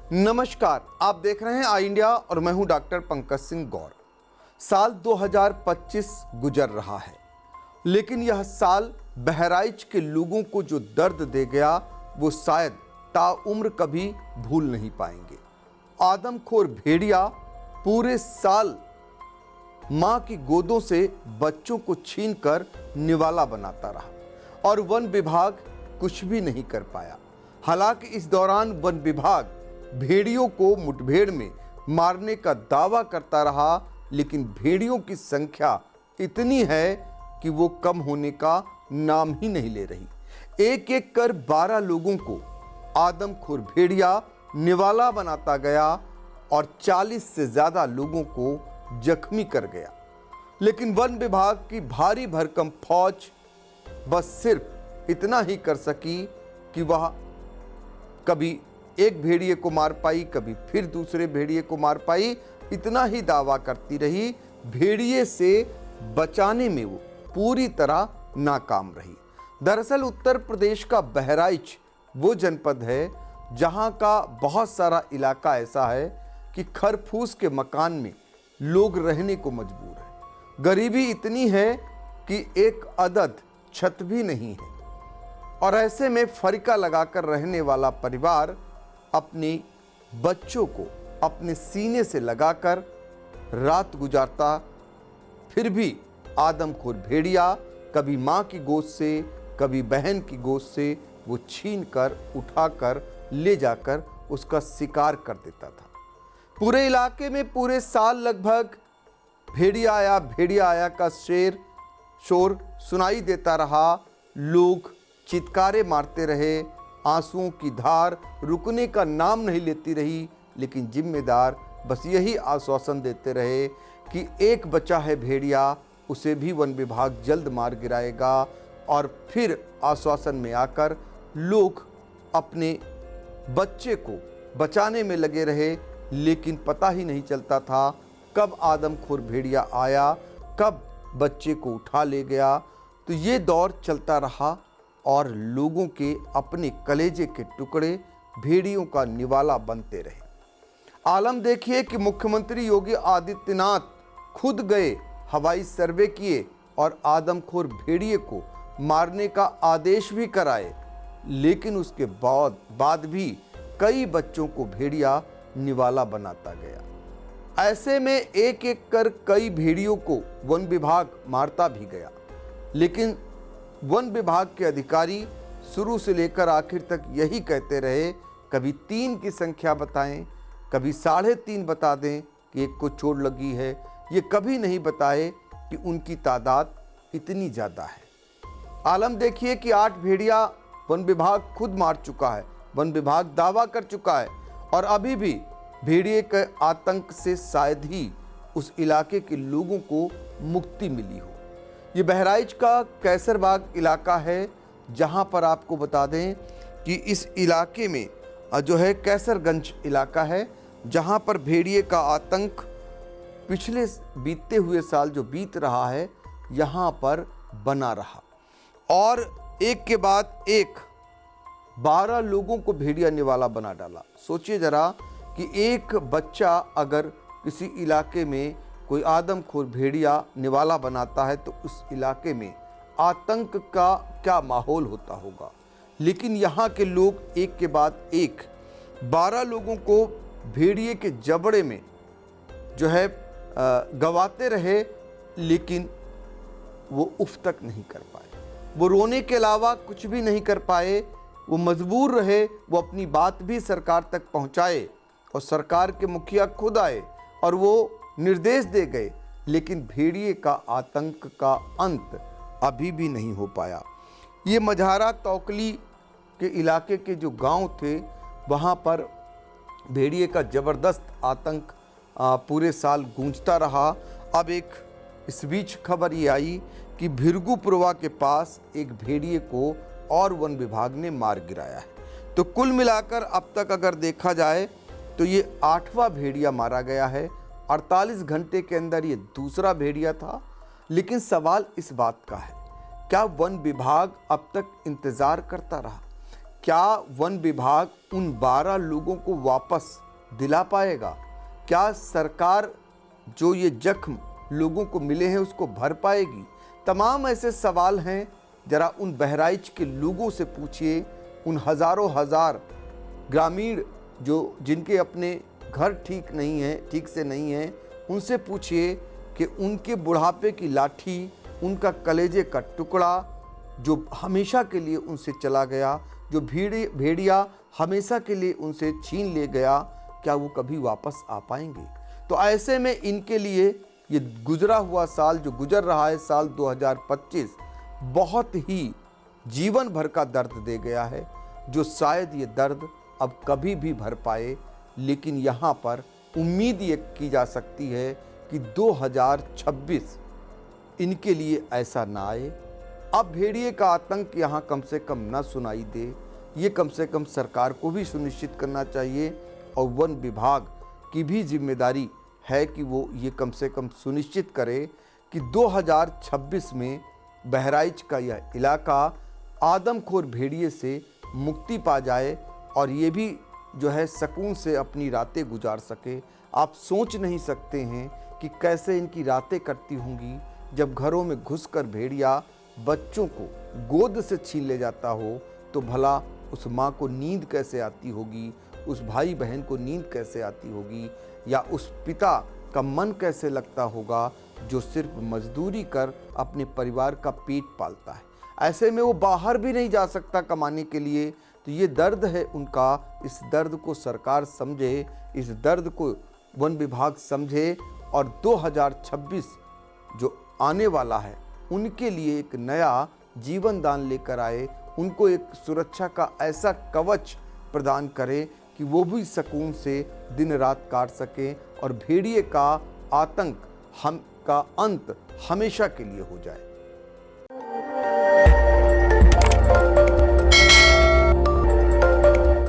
नमस्कार, आप देख रहे हैं आई इंडिया और मैं हूं डॉक्टर पंकज सिंह गौर। साल 2025 गुजर रहा है, लेकिन यह साल बहराइच के लोगों को जो दर्द दे गया वो शायद ताउम्र कभी भूल नहीं पाएंगे। आदमखोर भेड़िया पूरे साल मां की गोदों से बच्चों को छीनकर निवाला बनाता रहा और वन विभाग कुछ भी नहीं कर पाया। हालांकि इस दौरान वन विभाग भेड़ियों को मुठभेड़ में मारने का दावा करता रहा, लेकिन भेड़ियों की संख्या इतनी है कि वो कम होने का नाम ही नहीं ले रही। एक एक कर 12 लोगों को आदमखोर भेड़िया निवाला बनाता गया और 40 से ज्यादा लोगों को जख्मी कर गया। लेकिन वन विभाग की भारी भरकम फौज बस सिर्फ इतना ही कर सकी कि वह कभी एक भेड़िए को मार पाई, कभी फिर दूसरे भेड़िए को मार पाई, इतना ही दावा करती रही। भेड़िए से बचाने में वो पूरी तरह नाकाम रही। दरअसल उत्तर प्रदेश का बहराइच वो जनपद है जहां का बहुत सारा इलाका ऐसा है कि खरफूस के मकान में लोग रहने को मजबूर हैं। गरीबी इतनी है कि एक अदद छत भी नहीं है और ऐसे में फरिका लगाकर रहने वाला परिवार अपने बच्चों को अपने सीने से लगाकर रात गुजारता। फिर भी आदमखोर भेड़िया कभी मां की गोद से, कभी बहन की गोद से वो छीन कर उठाकर ले जाकर उसका शिकार कर देता था। पूरे इलाके में पूरे साल लगभग भेड़िया आया का शोर सुनाई देता रहा। लोग चित्कारे मारते रहे, आंसुओं की धार रुकने का नाम नहीं लेती रही, लेकिन जिम्मेदार बस यही आश्वासन देते रहे कि एक बचा है भेड़िया, उसे भी वन विभाग जल्द मार गिराएगा। और फिर आश्वासन में आकर लोग अपने बच्चे को बचाने में लगे रहे, लेकिन पता ही नहीं चलता था कब आदमखोर भेड़िया आया, कब बच्चे को उठा ले गया। तो ये दौर चलता रहा और लोगों के अपने कलेजे के टुकड़े भेड़ियों का निवाला बनते रहे। आलम देखिए कि मुख्यमंत्री योगी आदित्यनाथ खुद गए, हवाई सर्वे किए और आदमखोर भेड़िए को मारने का आदेश भी कराए, लेकिन उसके बाद भी कई बच्चों को भेड़िया निवाला बनाता गया। ऐसे में एक एक कर कई भेड़ियों को वन विभाग मारता भी गया, लेकिन वन विभाग के अधिकारी शुरू से लेकर आखिर तक यही कहते रहे, कभी 3 की संख्या बताएं, कभी 3.5 बता दें कि एक को चोट लगी है। ये कभी नहीं बताए कि उनकी तादाद इतनी ज़्यादा है। आलम देखिए कि 8 भेड़िया वन विभाग खुद मार चुका है, वन विभाग दावा कर चुका है और अभी भी भेड़िए के आतंक से शायद ही उस इलाके के लोगों को मुक्ति मिली हो। ये बहराइच का कैसरबाग इलाका है, जहां पर आपको बता दें कि इस इलाके में जो है कैसरगंज इलाका है, जहां पर भेड़िए का आतंक पिछले बीतते हुए साल जो बीत रहा है यहां पर बना रहा और एक के बाद एक 12 लोगों को भेड़िया निवाला बना डाला। सोचिए जरा कि एक बच्चा अगर किसी इलाके में कोई आदमखोर भेड़िया निवाला बनाता है तो उस इलाके में आतंक का क्या माहौल होता होगा। लेकिन यहाँ के लोग एक के बाद एक 12 लोगों को भेड़िए के जबड़े में जो है गवाते रहे, लेकिन वो उफ तक नहीं कर पाए। वो रोने के अलावा कुछ भी नहीं कर पाए। वो मजबूर रहे, वो अपनी बात भी सरकार तक पहुँचाए और सरकार के मुखिया खुद आए और वो निर्देश दे गए, लेकिन भेड़िए का आतंक का अंत अभी भी नहीं हो पाया। ये मझारा तौकली के इलाके के जो गांव थे वहां पर भेड़िए का ज़बरदस्त आतंक पूरे साल गूंजता रहा। अब एक इस बीच खबर ये आई कि भिरगुपुरवा के पास एक भेड़िए को और वन विभाग ने मार गिराया है। तो कुल मिलाकर अब तक अगर देखा जाए तो ये 8वां भेड़िया मारा गया है। 48 घंटे के अंदर ये दूसरा भेड़िया था। लेकिन सवाल इस बात का है, क्या वन विभाग अब तक इंतजार करता रहा? क्या वन विभाग उन 12 लोगों को वापस दिला पाएगा? क्या सरकार जो ये जख्म लोगों को मिले हैं उसको भर पाएगी? तमाम ऐसे सवाल हैं। जरा उन बहराइच के लोगों से पूछिए, उन हज़ारों हजार ग्रामीण जिनके अपने घर ठीक से नहीं हैं, उनसे पूछिए कि उनके बुढ़ापे की लाठी, उनका कलेजे का टुकड़ा जो हमेशा के लिए उनसे चला गया, जो भेड़िया हमेशा के लिए उनसे छीन ले गया, क्या वो कभी वापस आ पाएंगे? तो ऐसे में इनके लिए ये गुजरा हुआ साल जो गुजर रहा है, साल 2025, बहुत ही जीवन भर का दर्द दे गया है, जो शायद ये दर्द अब कभी भी भर पाए। लेकिन यहाँ पर उम्मीद ये की जा सकती है कि 2026 इनके लिए ऐसा ना आए। अब भेड़िए का आतंक यहाँ कम से कम ना सुनाई दे, ये कम से कम सरकार को भी सुनिश्चित करना चाहिए, और वन विभाग की भी जिम्मेदारी है कि वो ये कम से कम सुनिश्चित करे कि 2026 में बहराइच का यह इलाका आदमखोर भेड़िए से मुक्ति पा जाए और ये भी जो है सुकून से अपनी रातें गुजार सके। आप सोच नहीं सकते हैं कि कैसे इनकी रातें कटती होंगी जब घरों में घुसकर भेड़िया बच्चों को गोद से छीन ले जाता हो, तो भला उस माँ को नींद कैसे आती होगी, उस भाई बहन को नींद कैसे आती होगी, या उस पिता का मन कैसे लगता होगा जो सिर्फ मजदूरी कर अपने परिवार का पेट पालता है। ऐसे में वो बाहर भी नहीं जा सकता कमाने के लिए। तो ये दर्द है उनका, इस दर्द को सरकार समझे, इस दर्द को वन विभाग समझे, और 2026 जो आने वाला है उनके लिए एक नया जीवन दान लेकर आए, उनको एक सुरक्षा का ऐसा कवच प्रदान करे कि वो भी सुकून से दिन रात काट सकें और भेड़िए का आतंक का अंत हमेशा के लिए हो जाए।